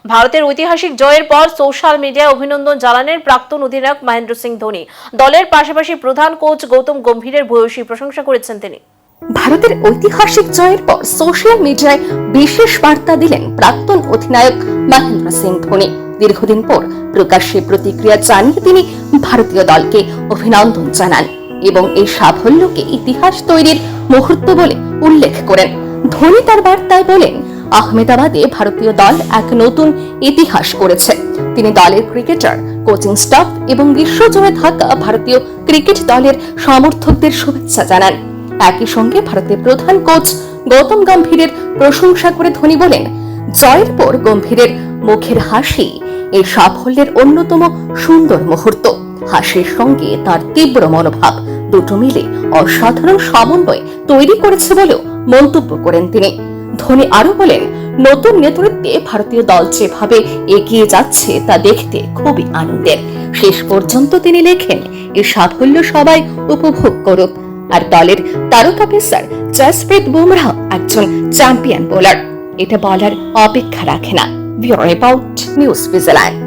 ভারতের ঐতিহাসিক জয়ের পর সোশ্যাল মিডিয়ায় অভিনন্দন জানালেন প্রাক্তন অধিনায়ক মহেন্দ্র সিং ধোনি। দলের পাশাপাশি প্রধান কোচ গৌতম গম্ভীরের ভূয়সী প্রশংসা করেছেন তিনি। ভারতের ঐতিহাসিক জয়ের পর সোশ্যাল মিডিয়ায় বিশেষ বার্তা দিলেন প্রাক্তন অধিনায়ক মহেন্দ্র সিং ধোনি। দীর্ঘদিন পর প্রকাশ্যে প্রতিক্রিয়া জানিয়ে তিনি ভারতীয় দলকে অভিনন্দন জানান এবং এই সাফল্যকে ইতিহাস তৈরির মুহূর্ত বলে উল্লেখ করেন। ধোনি তার বার্তায় বলেন, আহমেদাবাদে ভারতীয় দল এক নতুন ইতিহাস করেছে। তিনি দলের ক্রিকেটার, কোচিং স্টাফ এবং বিশ্বজুড়ে থাকা ভারতীয় ক্রিকেট দলের সমর্থকদের শুভেচ্ছা জানান। একই সঙ্গে ভারতের প্রধান কোচ গৌতম গম্ভীরের প্রশংসা করে ধোনি বলেন, জয়ের পর গম্ভীরের মুখের হাসি এই সাফল্যের অন্যতম সুন্দর মুহূর্ত। হাসির সঙ্গে তার তীব্র মনোভাব দুটো মিলে অসাধারণ সমন্বয় তৈরি করেছে বলেও মন্তব্য করেন তিনি। ধোনি আরো বলেন, নতুন নেতৃত্বে ভারতীয় দল যেভাবে এগিয়ে যাচ্ছে তা দেখতে খুবই আনন্দের। শেষ পর্যন্ত তিনি লেখেন, এই সাফল্য সবাই উপভোগ করুক। আর দলের তারকা পেসার জসপ্রীত বুমরাহ একজন চ্যাম্পিয়ন বোলার, এটা বলার অপেক্ষা রাখে না। Bureau report, news vigilante.